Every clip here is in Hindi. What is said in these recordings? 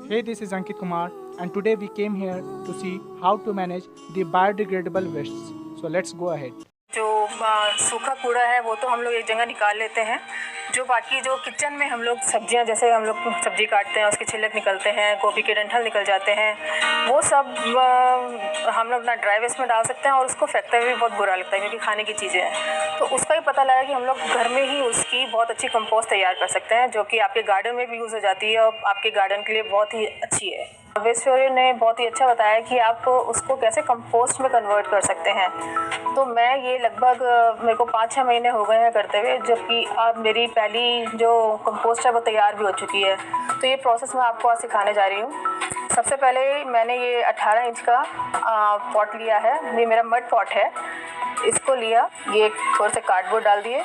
Hey, this is Ankit Kumar, and today we came here to see how to manage the biodegradable wastes. So let's go ahead. जो सूखा कूड़ा है वो तो हम लोग एक जगह निकाल लेते हैं। जो बाकी जो किचन में हम लोग सब्जियां, जैसे हम लोग सब्जी काटते हैं उसके छिलक निकलते हैं, गोभी के डंठल निकल जाते हैं, वो सब हम लोग अपना ड्राई वेस्ट में डाल सकते हैं और उसको फेंकते हुए भी बहुत बुरा लगता है क्योंकि खाने की चीज़ें हैं। तो उसका ही पता लगा कि हम लोग घर में ही उसकी बहुत अच्छी कंपोस्ट तैयार कर सकते हैं, जो कि आपके गार्डन में भी यूज़ हो जाती है और आपके गार्डन के लिए बहुत ही अच्छी है। वेस्टोरियो ने बहुत ही अच्छा बताया कि आप उसको कैसे कंपोस्ट में कन्वर्ट कर सकते हैं। तो मैं ये लगभग मेरे को 5-6 महीने हो गए हैं करते हुए, जबकि अब मेरी पहली जो कंपोस्ट है वो तैयार भी हो चुकी है। तो ये प्रोसेस मैं आपको आज सिखाने जा रही हूँ। सबसे पहले मैंने ये 18 इंच का पॉट लिया है, ये मेरा मड पॉट है। इसको लिया, ये थोड़े से कार्डबोर्ड डाल दिए,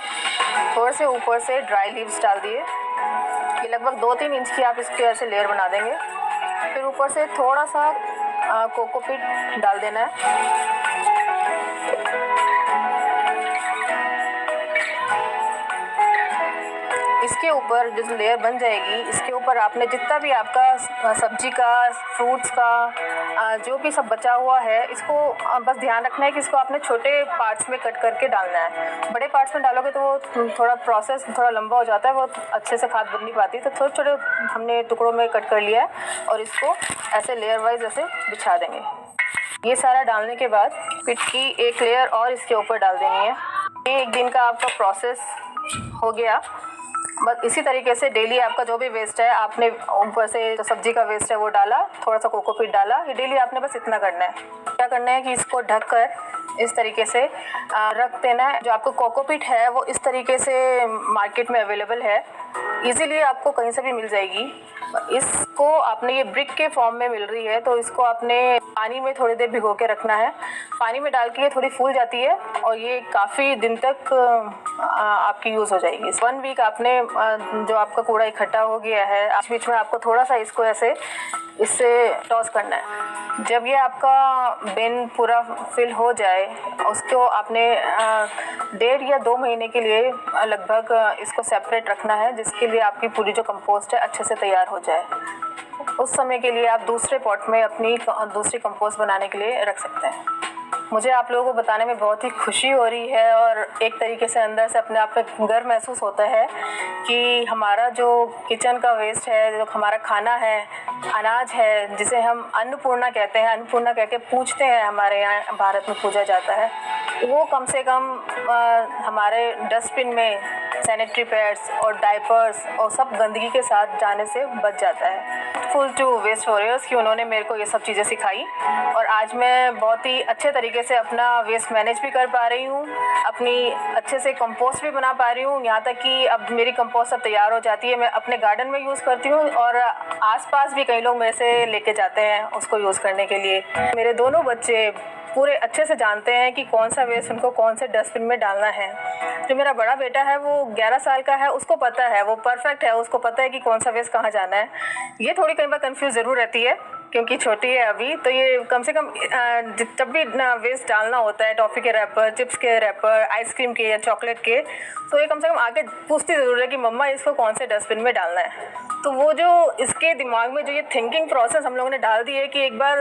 थोड़े से ऊपर से ड्राई लीव्स डाल दिए। ये लगभग 2-3 इंच की आप इसके ऐसे लेयर बना देंगे। फिर ऊपर से थोड़ा सा कोकोपीट डाल देना है। इसके ऊपर जो लेयर बन जाएगी, इसके ऊपर आपने जितना भी आपका सब्जी का, फ्रूट्स का जो भी सब बचा हुआ है, इसको बस ध्यान रखना है कि इसको आपने छोटे पार्ट्स में कट करके डालना है। बड़े पार्ट्स में डालोगे तो वो थोड़ा प्रोसेस थोड़ा लंबा हो जाता है, वो अच्छे से खाद बन नहीं पाती। तो छोटे छोटे हमने टुकड़ों में कट कर लिया है और इसको ऐसे लेयर वाइज ऐसे बिछा देंगे। ये सारा डालने के बाद पिट की एक लेयर और इसके ऊपर डाल देनी है। ये एक दिन का आपका प्रोसेस हो गया। बस इसी तरीके से डेली आपका जो भी वेस्ट है, आपने ऊपर से जो सब्जी का वेस्ट है वो डाला, थोड़ा सा कोकोपीट डाला, ये डेली आपने बस इतना करना है। क्या करना है कि इसको ढककर इस तरीके से रख देना है। जो आपको कोकोपीट है वो इस तरीके से मार्केट में अवेलेबल है, इजीली आपको कहीं से भी मिल जाएगी। इसको आपने, ये ब्रिक के फॉर्म में मिल रही है, तो इसको आपने पानी में थोड़ी देर भिगो के रखना है। पानी में डाल के ये थोड़ी फूल जाती है और ये काफ़ी दिन तक आपकी यूज़ हो जाएगी। 1 वीक आपने जो आपका कूड़ा इकट्ठा हो गया है, बीच बीच में आपको थोड़ा सा इसको ऐसे इससे टॉस करना है। जब ये आपका बिन पूरा फिल हो जाए, उसको आपने 1.5 या 2 महीने के लिए लगभग इसको सेपरेट रखना है, जिसके लिए आपकी पूरी जो कंपोस्ट है अच्छे से तैयार हो जाए। उस समय के लिए आप दूसरे पॉट में अपनी दूसरी कंपोस्ट बनाने के लिए रख सकते हैं। मुझे आप लोगों को बताने में बहुत ही खुशी हो रही है और एक तरीके से अंदर से अपने आप में गर्व महसूस होता है कि हमारा जो किचन का वेस्ट है, जो हमारा खाना है, अनाज है, जिसे हम अन्नपूर्णा कहते हैं, अन्नपूर्णा कह के पूजते हैं, हमारे यहाँ भारत में पूजा जाता है, वो कम से कम हमारे डस्टबिन में सैनिटरी पैड्स और डायपर्स और सब गंदगी के साथ जाने से बच जाता है। फुल टू वेस्टोरियोस कि उन्होंने मेरे को ये सब चीज़ें सिखाई और आज मैं बहुत ही अच्छे तरीके से अपना वेस्ट मैनेज भी कर पा रही हूँ, अपनी अच्छे से कंपोस्ट भी बना पा रही हूँ। यहाँ तक कि अब मेरी कंपोस्ट अब तैयार हो जाती है, मैं अपने गार्डन में यूज़ करती हूँ और आसपास भी कई लोग मेरे से लेके जाते हैं उसको यूज़ करने के लिए। मेरे दोनों बच्चे पूरे अच्छे से जानते हैं कि कौन सा वेस्ट उनको कौन से डस्टबिन में डालना है। जो मेरा बड़ा बेटा है वो 11 साल का है, उसको पता है, वो परफेक्ट है, उसको पता है कि कौन सा वेस्ट कहाँ जाना है। ये थोड़ी कई बार कंफ्यूज ज़रूर रहती है क्योंकि छोटी है अभी, तो ये कम से कम जब भी वेस्ट डालना होता है, टॉफ़ी के रैपर, चिप्स के रैपर, आइसक्रीम के या चॉकलेट के, तो ये कम से कम आके पूछती ज़रूर है कि मम्मा इसको कौन से डस्टबिन में डालना है। तो वो जो इसके दिमाग में जो ये थिंकिंग प्रोसेस हम लोगों ने डाल दी है कि एक बार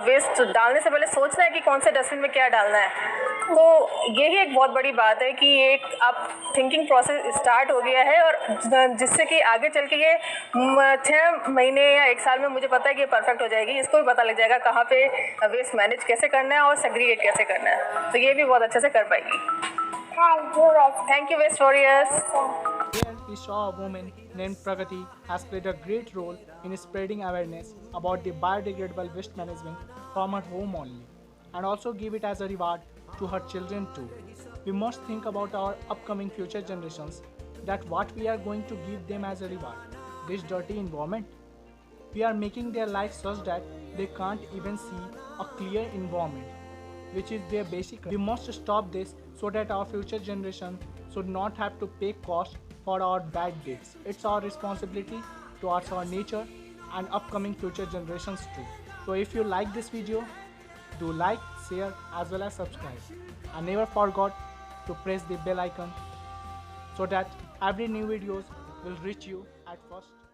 वेस्ट डालने से पहले सोचना है कि कौन से डस्टबिन में क्या डालना है। तो यही एक बहुत बड़ी बात है कि एक आप थिंकिंग प्रोसेस स्टार्ट हो गया है और जिससे कि आगे चल के ये 6 महीने या 1 साल में मुझे पता है कि ये परफेक्ट हो जाएगी। इसको भी पता लग जाएगा कहाँ पे वेस्ट मैनेज कैसे करना है और सेग्रीगेट कैसे करना है, तो ये भी बहुत अच्छे से कर पाएगी। थैंक यू वेस्टोरियस। Here we saw a woman named Pragati has played a great role in spreading awareness about the biodegradable waste management from her home only, and also give it as a reward to her children too. We must think about our upcoming future generations, that what we are going to give them as a reward, this dirty environment. We are making their life such that they can't even see a clear environment, which is their basic right. We must stop this so that our future generation should not have to pay cost for our bad deeds. It's our responsibility towards our nature and upcoming future generations too. So if you like this video, do like, share as well as subscribe, and never forget to press the bell icon so that every new videos will reach you at first.